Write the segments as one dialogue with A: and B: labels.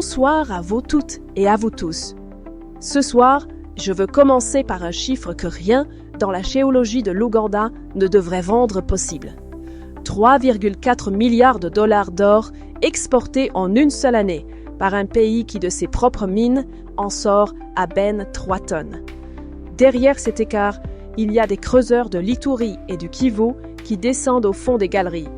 A: Bonsoir à vous toutes et à vous tous. Ce soir, je veux commencer par un chiffre que rien dans la géologie de l'Ouganda ne devrait rendre possible. 3,4 milliards de dollars d'or exportés en une seule année par un pays qui, de ses propres mines, en sort à peine 3 tonnes. Derrière cet écart, il y a des creuseurs de l'Ituri et du Kivu qui descendent au fond des galeries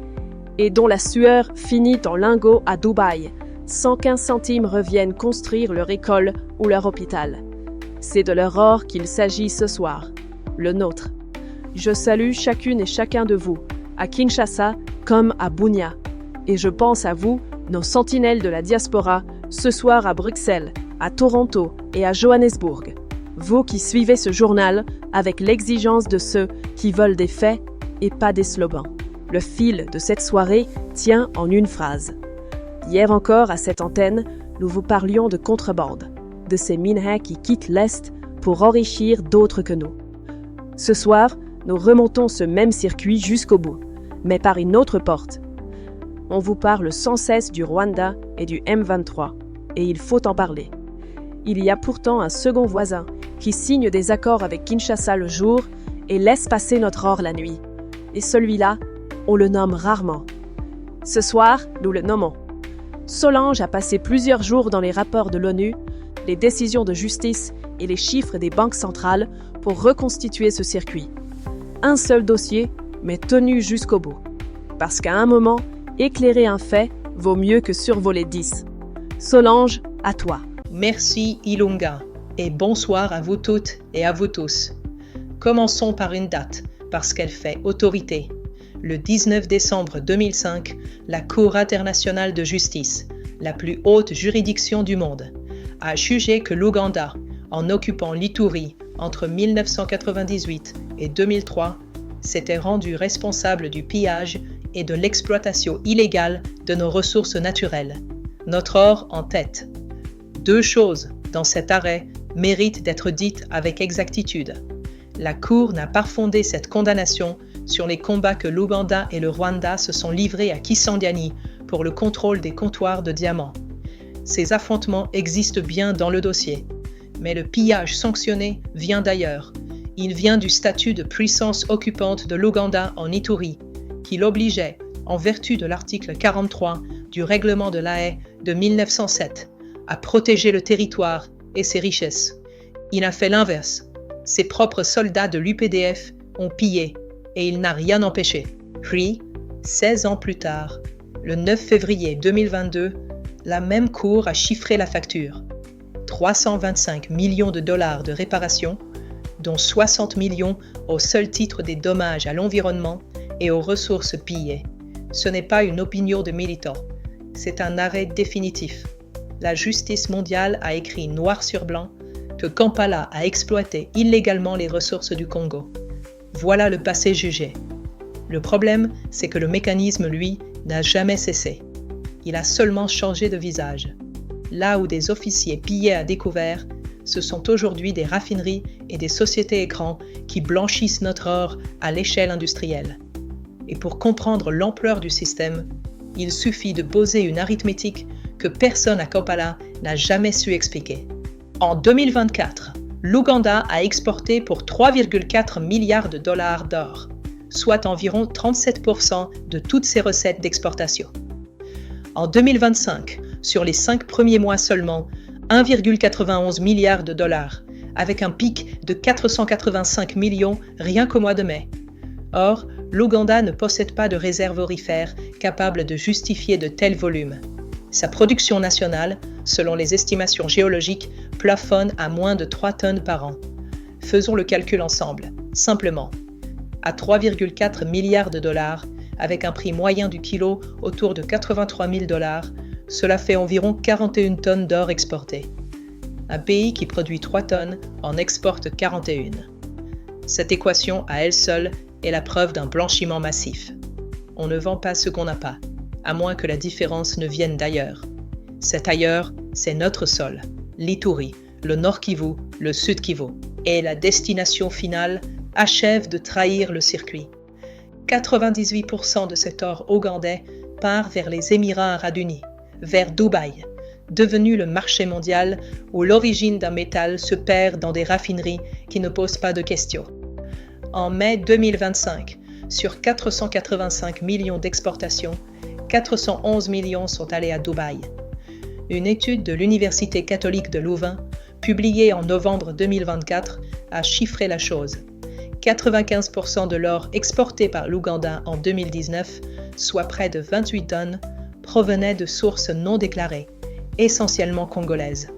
A: et dont la sueur finit en lingots à Dubaï. 115 centimes reviennent construire leur école ou leur hôpital. C'est de leur or qu'il s'agit ce soir, le nôtre. Je salue chacune et chacun de vous, à Kinshasa comme à Bunia. Et je pense à vous, nos sentinelles de la diaspora, ce soir à Bruxelles, à Toronto et à Johannesburg. Vous qui suivez ce journal avec l'exigence de ceux qui veulent des faits et pas des slogans. Le fil de cette soirée tient en une phrase. Hier encore, à cette antenne, nous vous parlions de contrebande, de ces minerais qui quittent l'Est pour enrichir d'autres que nous. Ce soir, nous remontons ce même circuit jusqu'au bout, mais par une autre porte. On vous parle sans cesse du Rwanda et du M23, et il faut en parler. Il y a pourtant un second voisin qui signe des accords avec Kinshasa le jour et laisse passer notre or la nuit. Et celui-là, on le nomme rarement. Ce soir, nous le nommons. Solange a passé plusieurs jours dans les rapports de l'ONU, les décisions de justice et les chiffres des banques centrales pour reconstituer ce circuit. Un seul dossier, mais tenu jusqu'au bout. Parce qu'à un moment, éclairer un fait vaut mieux que survoler 10. Solange, à toi.
B: Merci Ilunga, et bonsoir à vous toutes et à vous tous. Commençons par une date, parce qu'elle fait autorité. Le 19 décembre 2005, la Cour internationale de justice, la plus haute juridiction du monde, a jugé que l'Ouganda, en occupant l'Ituri entre 1998 et 2003, s'était rendu responsable du pillage et de l'exploitation illégale de nos ressources naturelles, notre or en tête. 2 choses dans cet arrêt méritent d'être dites avec exactitude. La Cour n'a pas fondé cette condamnation sur les combats que l'Ouganda et le Rwanda se sont livrés à Kisangani pour le contrôle des comptoirs de diamants. Ces affrontements existent bien dans le dossier, mais le pillage sanctionné vient d'ailleurs. Il vient du statut de puissance occupante de l'Ouganda en Ituri, qui l'obligeait, en vertu de l'article 43 du règlement de La Haye de 1907, à protéger le territoire et ses richesses. Il a fait l'inverse. Ses propres soldats de l'UPDF ont pillé et il n'a rien empêché. Puis, 16 ans plus tard, le 9 février 2022, la même cour a chiffré la facture. 325 millions de dollars de réparation, dont 60 millions au seul titre des dommages à l'environnement et aux ressources pillées. Ce n'est pas une opinion de militant, c'est un arrêt définitif. La justice mondiale a écrit noir sur blanc que Kampala a exploité illégalement les ressources du Congo. Voilà le passé jugé. Le problème, c'est que le mécanisme, lui, n'a jamais cessé. Il a seulement changé de visage. Là où des officiers pillaient à découvert, ce sont aujourd'hui des raffineries et des sociétés écrans qui blanchissent notre or à l'échelle industrielle. Et pour comprendre l'ampleur du système, il suffit de poser une arithmétique que personne à Kampala n'a jamais su expliquer. En 2024, l'Ouganda a exporté pour 3,4 milliards de dollars d'or, soit environ 37% de toutes ses recettes d'exportation. En 2025, sur les 5 premiers mois seulement, 1,91 milliard de dollars, avec un pic de 485 millions rien qu'au mois de mai. Or, l'Ouganda ne possède pas de réserve aurifère capable de justifier de tels volumes. Sa production nationale, selon les estimations géologiques, plafonne à moins de 3 tonnes par an. Faisons le calcul ensemble, simplement. À 3,4 milliards de dollars, avec un prix moyen du kilo autour de 83 000 dollars, cela fait environ 41 tonnes d'or exportées. Un pays qui produit 3 tonnes en exporte 41. Cette équation, à elle seule, est la preuve d'un blanchiment massif. On ne vend pas ce qu'on n'a pas, à moins que la différence ne vienne d'ailleurs. Cet ailleurs, c'est notre sol, l'Ituri, le Nord Kivu, le Sud Kivu. Et la destination finale achève de trahir le circuit. 98% de cet or ougandais part vers les Émirats arabes unis, vers Dubaï, devenu le marché mondial où l'origine d'un métal se perd dans des raffineries qui ne posent pas de questions. En mai 2025, sur 485 millions d'exportations, 411 millions sont allés à Dubaï. Une étude de l'Université catholique de Louvain, publiée en novembre 2024, a chiffré la chose. 95% de l'or exporté par l'Ouganda en 2019, soit près de 28 tonnes, provenait de sources non déclarées, essentiellement congolaises.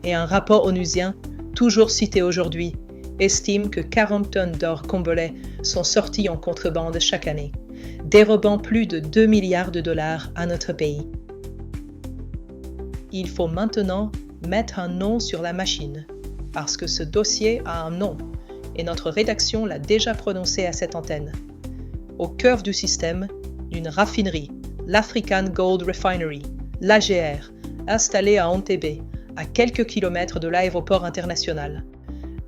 B: Et un rapport onusien, toujours cité aujourd'hui, estime que 40 tonnes d'or congolais sont sorties en contrebande chaque année, dérobant plus de 2 milliards de dollars à notre pays. Il faut maintenant mettre un nom sur la machine, parce que ce dossier a un nom, et notre rédaction l'a déjà prononcé à cette antenne. Au cœur du système, une raffinerie, l'African Gold Refinery, l'AGR, installée à Entebbe, à quelques kilomètres de l'aéroport international.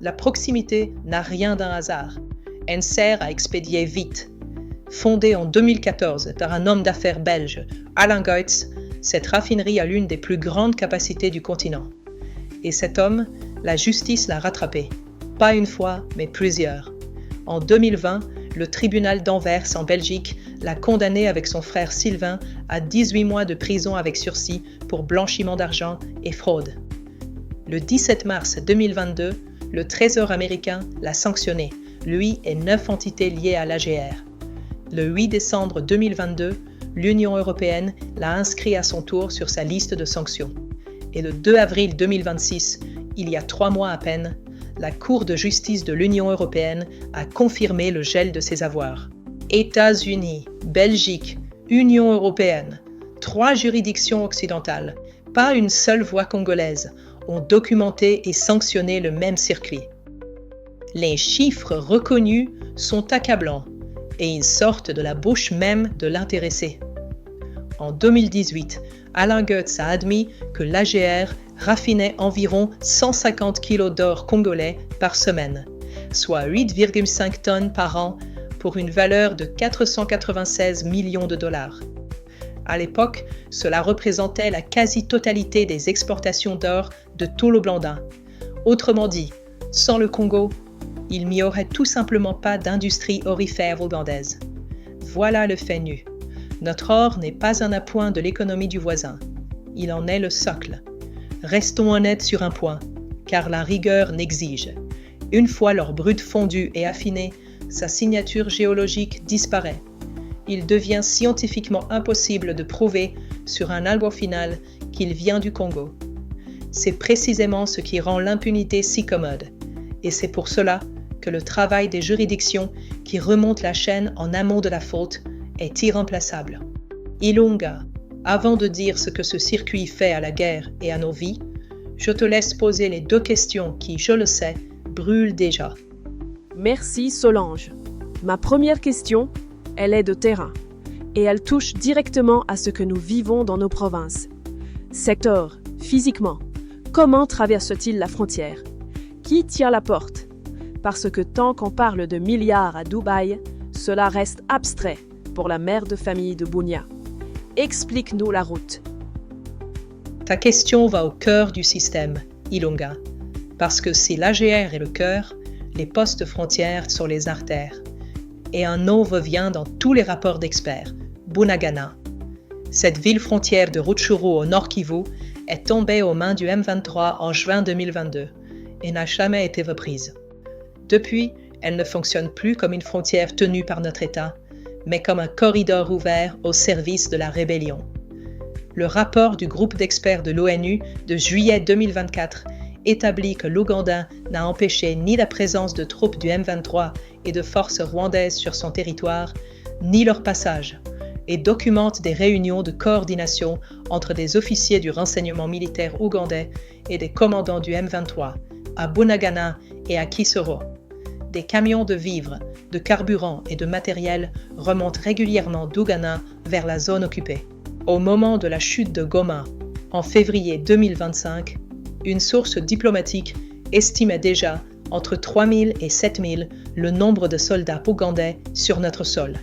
B: La proximité n'a rien d'un hasard. Elle sert à expédier vite. Fondée en 2014 par un homme d'affaires belge, Alain Goetz, cette raffinerie a l'une des plus grandes capacités du continent. Et cet homme, la justice l'a rattrapé. Pas une fois, mais plusieurs. En 2020, le tribunal d'Anvers en Belgique l'a condamné avec son frère Sylvain à 18 mois de prison avec sursis pour blanchiment d'argent et fraude. Le 17 mars 2022, le Trésor américain l'a sanctionné, lui et 9 entités liées à l'AGR. Le 8 décembre 2022, l'Union européenne l'a inscrit à son tour sur sa liste de sanctions. Et le 2 avril 2026, il y a 3 mois à peine, la Cour de justice de l'Union européenne a confirmé le gel de ses avoirs. États-Unis, Belgique, Union européenne, 3 juridictions occidentales, pas une seule voix congolaise, ont documenté et sanctionné le même circuit. Les chiffres reconnus sont accablants et ils sortent de la bouche même de l'intéressé. En 2018, Alain Goetz a admis que l'AGR raffinait environ 150 kg d'or congolais par semaine, soit 8,5 tonnes par an pour une valeur de 496 millions de dollars. À l'époque, cela représentait la quasi-totalité des exportations d'or de tout l'Ouganda. Autrement dit, sans le Congo, il n'y aurait tout simplement pas d'industrie aurifère ougandaise. Voilà le fait nu. Notre or n'est pas un appoint de l'économie du voisin. Il en est le socle. Restons honnêtes sur un point, car la rigueur n'exige. Une fois l'or brut fondu et affiné, sa signature géologique disparaît. Il devient scientifiquement impossible de prouver sur un album final qu'il vient du Congo. C'est précisément ce qui rend l'impunité si commode. Et c'est pour cela que le travail des juridictions qui remontent la chaîne en amont de la faute est irremplaçable. Ilunga, avant de dire ce que ce circuit fait à la guerre et à nos vies, je te laisse poser les 2 questions qui, je le sais, brûlent déjà.
A: Merci Solange. Ma première question, elle est de terrain et elle touche directement à ce que nous vivons dans nos provinces. Secteur, physiquement, comment traverse-t-il la frontière? Qui tient la porte? Parce que tant qu'on parle de milliards à Dubaï, cela reste abstrait pour la mère de famille de Bunia. Explique-nous la route.
B: Ta question va au cœur du système, Ilunga, parce que si l'AGR est le cœur, les postes frontières sont les artères. Et un nom revient dans tous les rapports d'experts, Bunagana. Cette ville frontière de Rutshuru au Nord Kivu est tombée aux mains du M23 en juin 2022 et n'a jamais été reprise. Depuis, elle ne fonctionne plus comme une frontière tenue par notre État, mais comme un corridor ouvert au service de la rébellion. Le rapport du groupe d'experts de l'ONU de juillet 2024 établit que l'Ouganda n'a empêché ni la présence de troupes du M23 et de forces rwandaises sur son territoire, ni leur passage, et documente des réunions de coordination entre des officiers du renseignement militaire ougandais et des commandants du M23, à Bunagana et à Kisoro. Des camions de vivres, de carburant et de matériel remontent régulièrement d'Ouganda vers la zone occupée. Au moment de la chute de Goma, en février 2025, une source diplomatique estimait déjà entre 3 000 et 7 000 le nombre de soldats ougandais sur notre sol.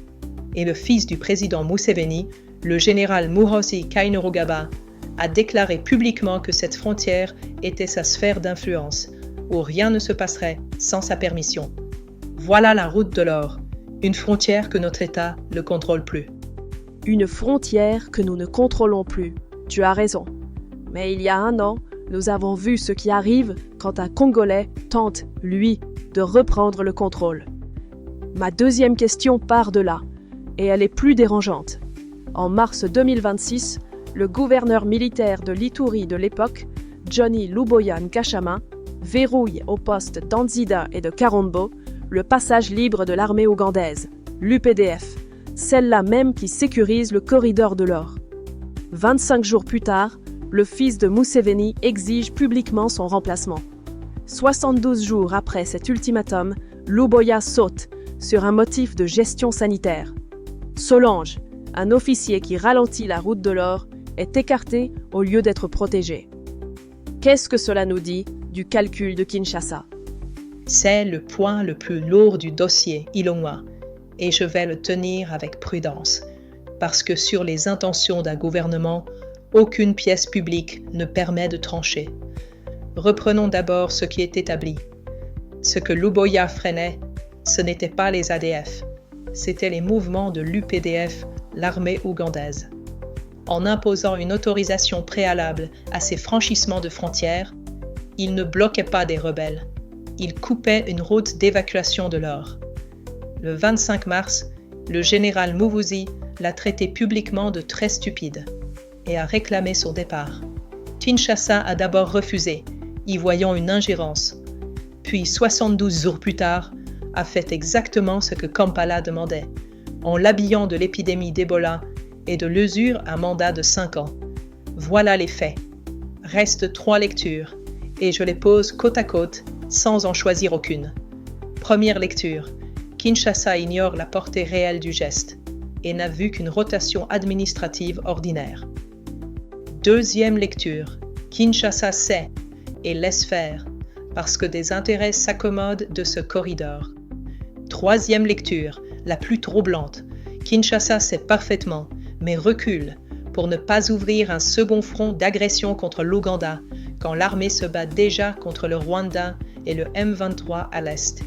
B: Et le fils du président Museveni, le général Muhoozi Kainerugaba, a déclaré publiquement que cette frontière était sa sphère d'influence, où rien ne se passerait sans sa permission. Voilà la route de l'or, une frontière que notre État ne contrôle plus.
A: Une frontière que nous ne contrôlons plus. Tu as raison. Mais il y a 1 an, nous avons vu ce qui arrive quand un Congolais tente, lui, de reprendre le contrôle. Ma deuxième question part de là, et elle est plus dérangeante. En mars 2026, le gouverneur militaire de l'Ituri de l'époque, Johnny Luboya Nkashama, verrouille aux postes d'Anzida et de Karombo le passage libre de l'armée ougandaise, l'UPDF, celle-là même qui sécurise le corridor de l'or. 25 jours plus tard, le fils de Museveni exige publiquement son remplacement. 72 jours après cet ultimatum, Luboya saute sur un motif de gestion sanitaire. Solange, un officier qui ralentit la route de l'or, est écarté au lieu d'être protégé. Qu'est-ce que cela nous dit du calcul de Kinshasa?
B: C'est le point le plus lourd du dossier Ilongwa, et je vais le tenir avec prudence, parce que sur les intentions d'un gouvernement, aucune pièce publique ne permet de trancher. Reprenons d'abord ce qui est établi. Ce que Luboya freinait, ce n'était pas les ADF, c'étaient les mouvements de l'UPDF, l'armée ougandaise. En imposant une autorisation préalable à ces franchissements de frontières, il ne bloquait pas des rebelles, il coupait une route d'évacuation de l'or. Le 25 mars, le général Muvuzi l'a traité publiquement de très stupide et a réclamé son départ. Kinshasa a d'abord refusé, y voyant une ingérence, puis 72 jours plus tard, a fait exactement ce que Kampala demandait, en l'habillant de l'épidémie d'Ebola et de l'usure à mandat de 5 ans. Voilà les faits. Restent 3 lectures, et je les pose côte à côte, sans en choisir aucune. Première lecture. Kinshasa ignore la portée réelle du geste, et n'a vu qu'une rotation administrative ordinaire. Deuxième lecture. Kinshasa sait, et laisse faire, parce que des intérêts s'accommodent de ce corridor. Troisième lecture, la plus troublante. Kinshasa sait parfaitement, mais recule pour ne pas ouvrir un second front d'agression contre l'Ouganda quand l'armée se bat déjà contre le Rwanda et le M23 à l'est.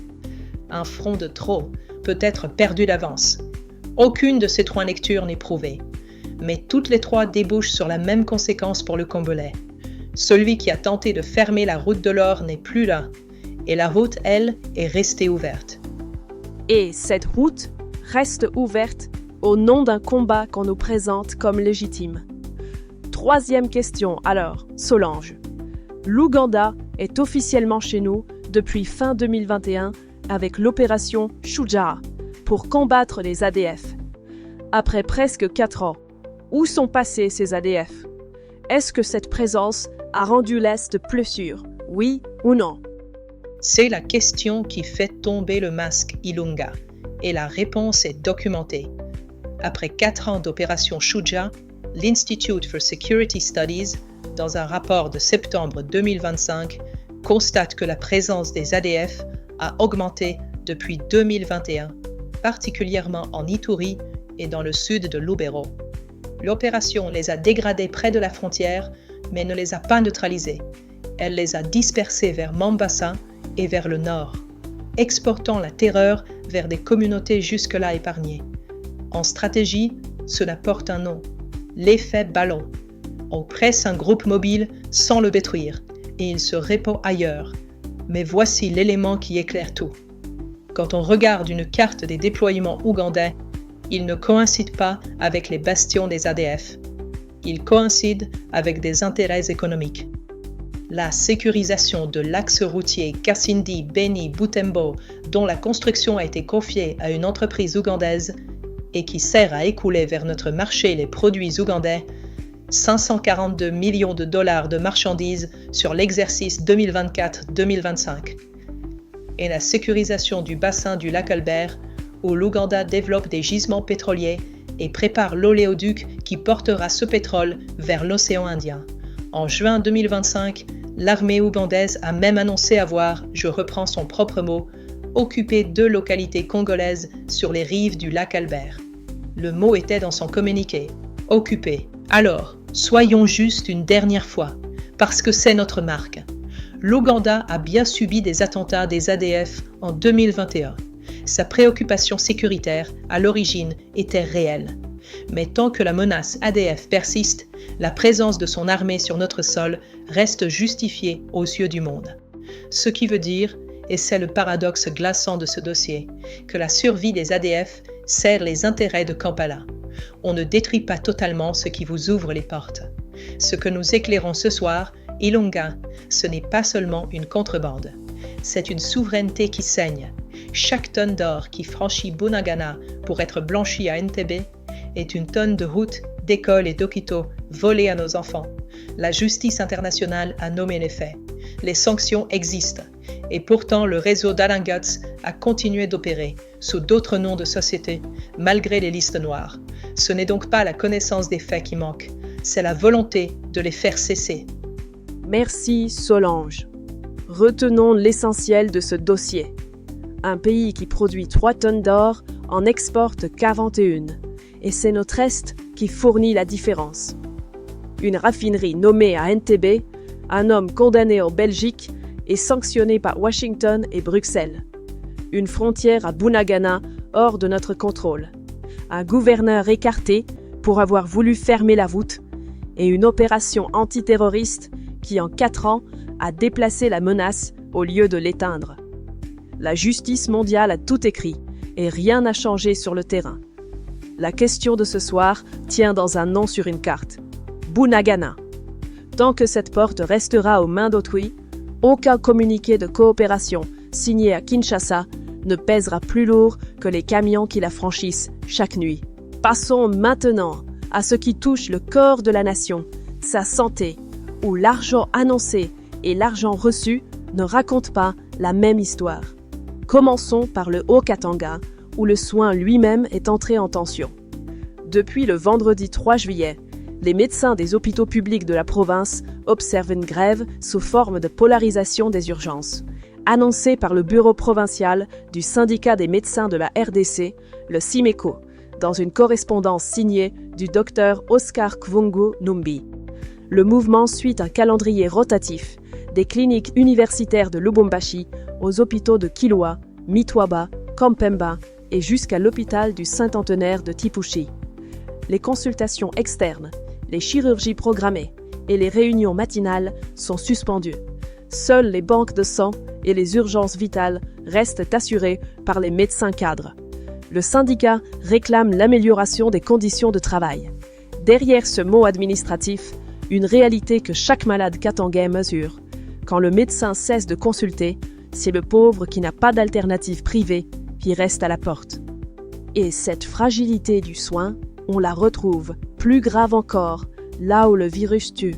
B: Un front de trop, peut-être perdu d'avance. Aucune de ces 3 lectures n'est prouvée, mais toutes les 3 débouchent sur la même conséquence pour le Congolais. Celui qui a tenté de fermer la route de l'or n'est plus là, et la route, elle, est restée ouverte.
A: Et cette route reste ouverte au nom d'un combat qu'on nous présente comme légitime. Troisième question alors, Solange. L'Ouganda est officiellement chez nous depuis fin 2021 avec l'opération Shujaa pour combattre les ADF. Après presque 4 ans, où sont passés ces ADF? Est-ce que cette présence a rendu l'Est plus sûr, oui ou non?
B: C'est la question qui fait tomber le masque Ilunga, et la réponse est documentée. Après 4 ans d'opération Shujaa, l'Institute for Security Studies, dans un rapport de septembre 2025, constate que la présence des ADF a augmenté depuis 2021, particulièrement en Ituri et dans le sud de Lubero. L'opération les a dégradés près de la frontière, mais ne les a pas neutralisés. Elle les a dispersés vers Mombasa et vers le nord, exportant la terreur vers des communautés jusque-là épargnées. En stratégie, cela porte un nom, l'effet ballon. On presse un groupe mobile sans le détruire, et il se répand ailleurs. Mais voici l'élément qui éclaire tout. Quand on regarde une carte des déploiements ougandais, il ne coïncide pas avec les bastions des ADF. Il coïncide avec des intérêts économiques. La sécurisation de l'axe routier Kasindi-Beni-Butembo, dont la construction a été confiée à une entreprise ougandaise et qui sert à écouler vers notre marché les produits ougandais, 542 millions de dollars de marchandises sur l'exercice 2024-2025. Et la sécurisation du bassin du lac Albert, où l'Ouganda développe des gisements pétroliers et prépare l'oléoduc qui portera ce pétrole vers l'océan Indien. En juin 2025, l'armée ougandaise a même annoncé avoir, je reprends son propre mot, occupé 2 localités congolaises sur les rives du lac Albert. Le mot était dans son communiqué, occupé. Alors, Soyons justes une dernière fois, parce que c'est notre marque. L'Ouganda a bien subi des attentats des ADF en 2021. Sa préoccupation sécuritaire, à l'origine, était réelle. Mais tant que la menace ADF persiste, la présence de son armée sur notre sol reste justifiée aux yeux du monde. Ce qui veut dire, et c'est le paradoxe glaçant de ce dossier, que la survie des ADF sert les intérêts de Kampala. On ne détruit pas totalement ce qui vous ouvre les portes. Ce que nous éclairons ce soir, Ilunga, ce n'est pas seulement une contrebande. C'est une souveraineté qui saigne. Chaque tonne d'or qui franchit Bunagana pour être blanchie à Entebbe est une tonne de routes, d'écoles et d'hôpitaux volées à nos enfants. La justice internationale a nommé les faits. Les sanctions existent. Et pourtant, le réseau d'Alan Guts a continué d'opérer sous d'autres noms de société, malgré les listes noires. Ce n'est donc pas la connaissance des faits qui manque, c'est la volonté de les faire cesser.
A: Merci Solange. Retenons l'essentiel de ce dossier. Un pays qui produit 3 tonnes d'or en exporte 41, et c'est notre Est qui fournit la différence. Une raffinerie nommée à Entebbe, un homme condamné en Belgique et sanctionné par Washington et Bruxelles. Une frontière à Bunagana hors de notre contrôle. Un gouverneur écarté pour avoir voulu fermer la voûte et une opération antiterroriste qui en 4 ans a déplacé la menace au lieu de l'éteindre. La justice mondiale a tout écrit et rien n'a changé sur le terrain. La question de ce soir tient dans un nom sur une carte. Bunagana. Tant que cette porte restera aux mains d'autrui, aucun communiqué de coopération signé à Kinshasa ne pèsera plus lourd que les camions qui la franchissent chaque nuit. Passons maintenant à ce qui touche le corps de la nation, sa santé, où l'argent annoncé et l'argent reçu ne racontent pas la même histoire. Commençons par le Haut-Katanga, où le soin lui-même est entré en tension. Depuis le vendredi 3 juillet, les médecins des hôpitaux publics de la province observent une grève sous forme de polarisation des urgences. Annoncée par le bureau provincial du syndicat des médecins de la RDC, le SIMECO, dans une correspondance signée du docteur Oscar Kvungu Numbi. Le mouvement suit un calendrier rotatif des cliniques universitaires de Lubumbashi aux hôpitaux de Kilwa, Mitwaba, Kampemba et jusqu'à l'hôpital du Saint-Antenaire de Tipushi. Les consultations externes, les chirurgies programmées et les réunions matinales sont suspendues. Seules les banques de sang et les urgences vitales restent assurées par les médecins cadres. Le syndicat réclame l'amélioration des conditions de travail. Derrière ce mot administratif, une réalité que chaque malade katangais mesure. Quand le médecin cesse de consulter, c'est le pauvre qui n'a pas d'alternative privée qui reste à la porte. Et cette fragilité du soin, on la retrouve, plus grave encore, là où le virus tue.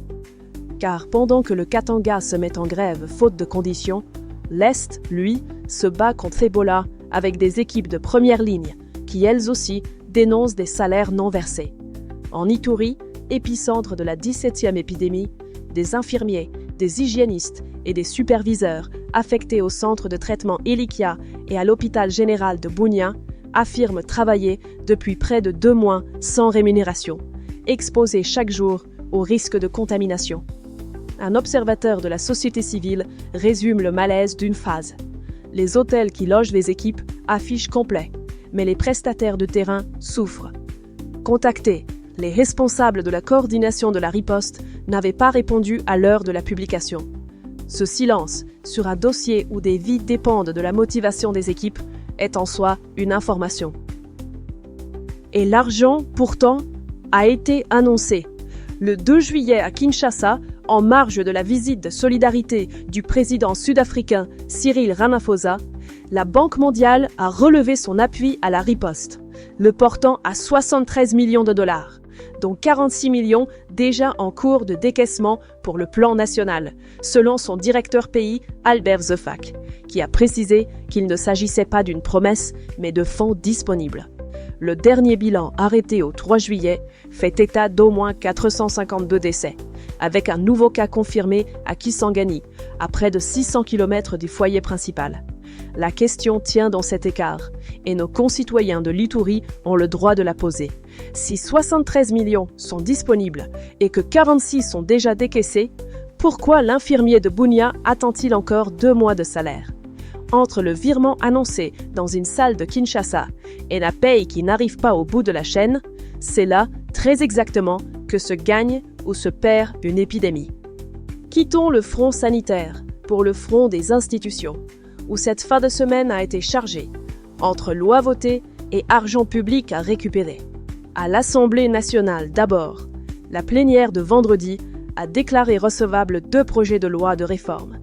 A: Car pendant que le Katanga se met en grève faute de conditions, l'Est, lui, se bat contre Ebola avec des équipes de première ligne qui, elles aussi, dénoncent des salaires non versés. En Ituri, épicentre de la 17e épidémie, des infirmiers, des hygiénistes et des superviseurs affectés au centre de traitement Elikia et à l'hôpital général de Bunia affirment travailler depuis près de 2 mois sans rémunération, exposés chaque jour au risque de contamination. Un observateur de la société civile résume le malaise d'une phase. Les hôtels qui logent les équipes affichent complet, mais les prestataires de terrain souffrent. Contactés, les responsables de la coordination de la riposte n'avaient pas répondu à l'heure de la publication. Ce silence sur un dossier où des vies dépendent de la motivation des équipes est en soi une information. Et l'argent, pourtant, a été annoncé. Le 2 juillet à Kinshasa, en marge de la visite de solidarité du président sud-africain Cyril Ramaphosa, la Banque mondiale a relevé son appui à la riposte, le portant à 73 millions de dollars, dont 46 millions déjà en cours de décaissement pour le plan national, selon son directeur pays Albert Zefak, qui a précisé qu'il ne s'agissait pas d'une promesse, mais de fonds disponibles. Le dernier bilan arrêté au 3 juillet fait état d'au moins 452 décès, avec un nouveau cas confirmé à Kisangani, à près de 600 km du foyer principal. La question tient dans cet écart, et nos concitoyens de l'Itourie ont le droit de la poser. Si 73 millions sont disponibles et que 46 sont déjà décaissés, pourquoi l'infirmier de Bunia attend-il encore 2 mois de salaire? Entre le virement annoncé dans une salle de Kinshasa et la paye qui n'arrive pas au bout de la chaîne, c'est là, très exactement, que se gagne ou se perd une épidémie. Quittons le front sanitaire pour le front des institutions, où cette fin de semaine a été chargée, entre lois votées et argent public à récupérer. À l'Assemblée nationale d'abord, la plénière de vendredi a déclaré recevables 2 projets de loi de réforme.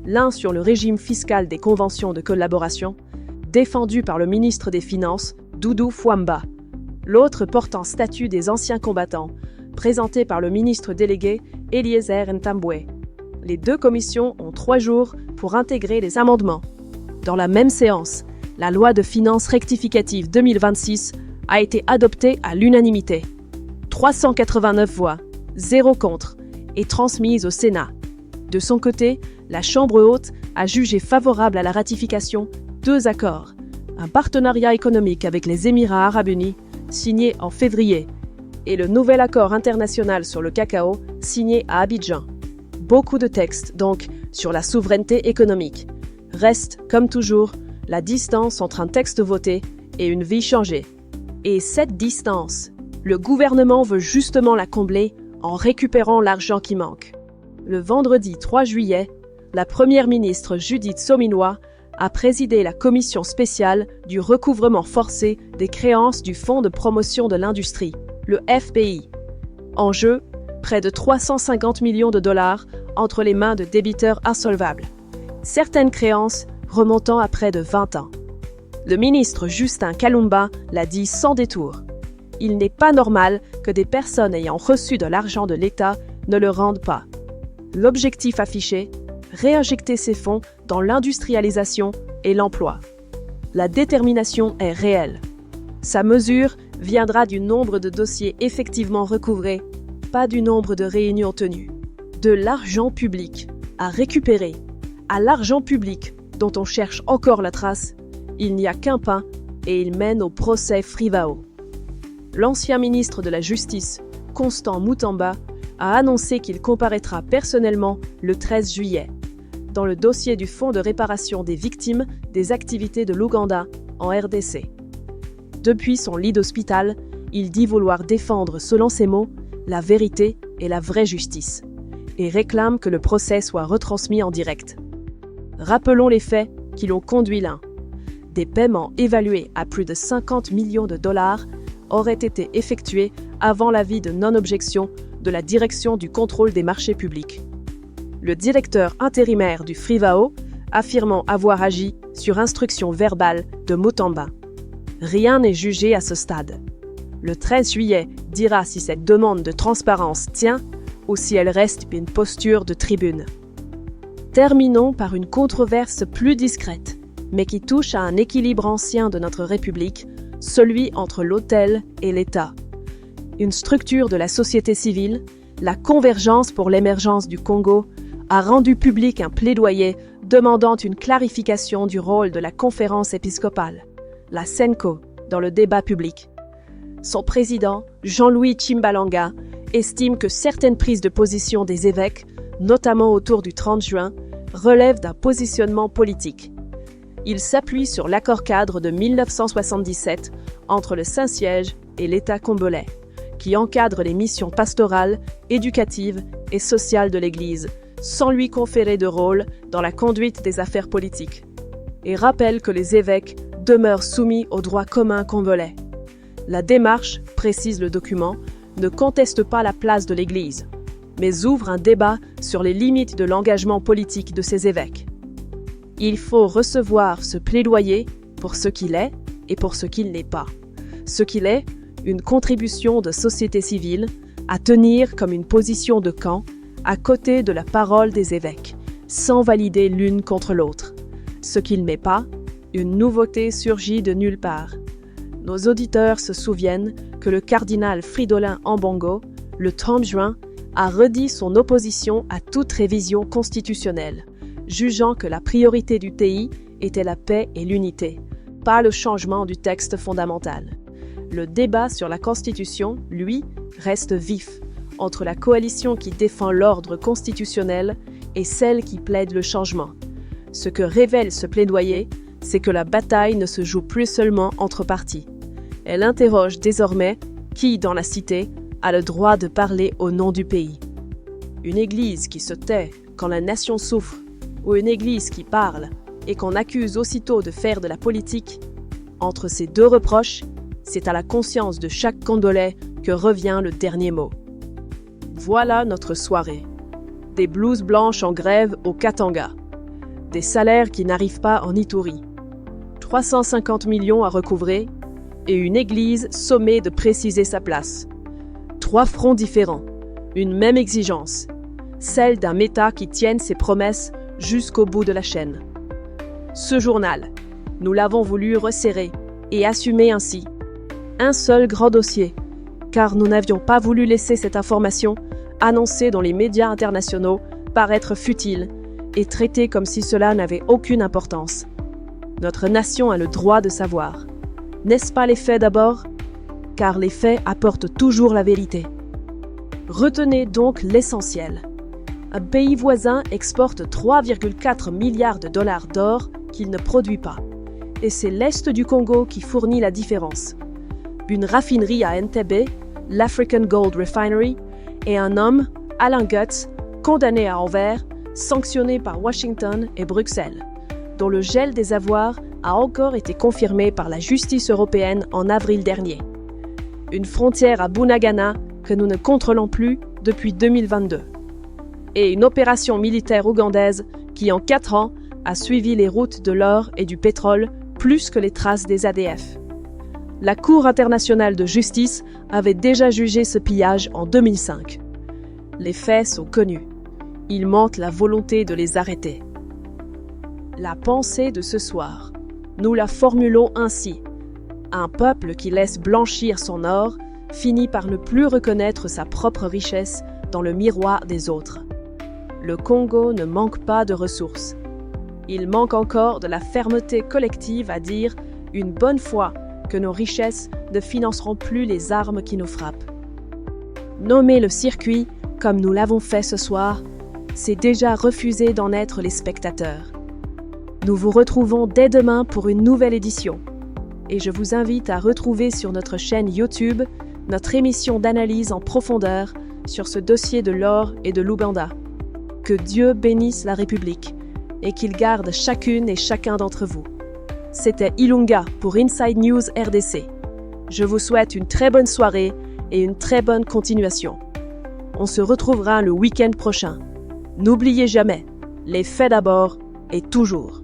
A: L'un sur le régime fiscal des conventions de collaboration, défendu par le ministre des Finances, Doudou Fwamba. L'autre portant statut des anciens combattants, présenté par le ministre délégué Eliezer Ntambwe. Les 2 commissions ont 3 jours pour intégrer les amendements. Dans la même séance, la loi de finances rectificative 2026 a été adoptée à l'unanimité. 389 voix, 0 contre, et transmise au Sénat. De son côté, la Chambre haute a jugé favorable à la ratification 2 accords. Un partenariat économique avec les Émirats arabes unis, signé en février, et le nouvel accord international sur le cacao, signé à Abidjan. Beaucoup de textes, donc, sur la souveraineté économique. Reste, comme toujours, la distance entre un texte voté et une vie changée. Et cette distance, le gouvernement veut justement la combler en récupérant l'argent qui manque. Le vendredi 3 juillet, la première ministre Judith Suminwa a présidé la commission spéciale du recouvrement forcé des créances du Fonds de promotion de l'industrie, le FPI. En jeu, près de 350 millions de dollars entre les mains de débiteurs insolvables. Certaines créances remontant à près de 20 ans. Le ministre Justin Kalumba l'a dit sans détour. Il n'est pas normal que des personnes ayant reçu de l'argent de l'État ne le rendent pas. L'objectif affiché, réinjecter ces fonds dans l'industrialisation et l'emploi. La détermination est réelle. Sa mesure viendra du nombre de dossiers effectivement recouvrés, pas du nombre de réunions tenues. De l'argent public à récupérer, à l'argent public dont on cherche encore la trace, il n'y a qu'un pas et il mène au procès Frivao. L'ancien ministre de la Justice, Constant Mutamba, a annoncé qu'il comparaîtra personnellement le 13 juillet dans le dossier du Fonds de réparation des victimes des activités de l'Ouganda en RDC. Depuis son lit d'hôpital, il dit vouloir défendre, selon ses mots, la vérité et la vraie justice, et réclame que le procès soit retransmis en direct. Rappelons les faits qui l'ont conduit là. Des paiements évalués à plus de 50 millions de dollars auraient été effectués avant l'avis de non-objection de la Direction du contrôle des marchés publics. Le directeur intérimaire du Frivao affirmant avoir agi sur instruction verbale de Mutamba. Rien n'est jugé à ce stade. Le 13 juillet dira si cette demande de transparence tient ou si elle reste une posture de tribune. Terminons par une controverse plus discrète, mais qui touche à un équilibre ancien de notre République, celui entre l'autel et l'État. Une structure de la société civile, la Convergence pour l'émergence du Congo, a rendu public un plaidoyer demandant une clarification du rôle de la conférence épiscopale, la CENCO, dans le débat public. Son président, Jean-Louis Chimbalanga, estime que certaines prises de position des évêques, notamment autour du 30 juin, relèvent d'un positionnement politique. Il s'appuie sur l'accord-cadre de 1977 entre le Saint-Siège et l'État congolais, qui encadre les missions pastorales, éducatives et sociales de l'Église, sans lui conférer de rôle dans la conduite des affaires politiques, et rappelle que les évêques demeurent soumis au droit commun congolais. La démarche, précise le document, ne conteste pas la place de l'Église, mais ouvre un débat sur les limites de l'engagement politique de ces évêques. Il faut recevoir ce plaidoyer pour ce qu'il est et pour ce qu'il n'est pas. Ce qu'il est, une contribution de société civile, à tenir comme une position de camp, à côté de la parole des évêques, sans valider l'une contre l'autre. Ce qu'il n'est pas, une nouveauté surgit de nulle part. Nos auditeurs se souviennent que le cardinal Fridolin Ambongo, le 30 juin, a redit son opposition à toute révision constitutionnelle, jugeant que la priorité du pays était la paix et l'unité, pas le changement du texte fondamental. Le débat sur la Constitution, lui, reste vif, entre la coalition qui défend l'ordre constitutionnel et celle qui plaide le changement. Ce que révèle ce plaidoyer, c'est que la bataille ne se joue plus seulement entre partis. Elle interroge désormais qui, dans la cité, a le droit de parler au nom du pays. Une église qui se tait quand la nation souffre, ou une église qui parle et qu'on accuse aussitôt de faire de la politique, entre ces deux reproches, c'est à la conscience de chaque Congolais que revient le dernier mot. Voilà notre soirée. Des blouses blanches en grève au Katanga. Des salaires qui n'arrivent pas en Ituri. 350 millions à recouvrer et une église sommée de préciser sa place. 3 fronts différents, une même exigence, celle d'un État qui tienne ses promesses jusqu'au bout de la chaîne. Ce journal, nous l'avons voulu resserrer et assumer ainsi. Un seul grand dossier, car nous n'avions pas voulu laisser cette information annoncée dans les médias internationaux paraître futile et traitée comme si cela n'avait aucune importance. Notre nation a le droit de savoir. N'est-ce pas les faits d'abord? Car les faits apportent toujours la vérité. Retenez donc l'essentiel. Un pays voisin exporte 3,4 milliards de dollars d'or qu'il ne produit pas. Et c'est l'Est du Congo qui fournit la différence. Une raffinerie à Entebbe, l'African Gold Refinery, et un homme, Alain Guts, condamné à Anvers, sanctionné par Washington et Bruxelles, dont le gel des avoirs a encore été confirmé par la justice européenne en avril dernier. Une frontière à Bunagana que nous ne contrôlons plus depuis 2022. Et une opération militaire ougandaise qui, en 4 ans, a suivi les routes de l'or et du pétrole plus que les traces des ADF. La Cour internationale de justice avait déjà jugé ce pillage en 2005. Les faits sont connus. Il manque la volonté de les arrêter. La pensée de ce soir, nous la formulons ainsi. Un peuple qui laisse blanchir son or finit par ne plus reconnaître sa propre richesse dans le miroir des autres. Le Congo ne manque pas de ressources. Il manque encore de la fermeté collective à dire, une bonne fois, que nos richesses ne financeront plus les armes qui nous frappent. Nommer le circuit, comme nous l'avons fait ce soir, c'est déjà refuser d'en être les spectateurs. Nous vous retrouvons dès demain pour une nouvelle édition. Et je vous invite à retrouver sur notre chaîne YouTube notre émission d'analyse en profondeur sur ce dossier de l'or et de l'Ouganda. Que Dieu bénisse la République et qu'il garde chacune et chacun d'entre vous. C'était Ilunga pour Inside News RDC. Je vous souhaite une très bonne soirée et une très bonne continuation. On se retrouvera le week-end prochain. N'oubliez jamais, les faits d'abord et toujours.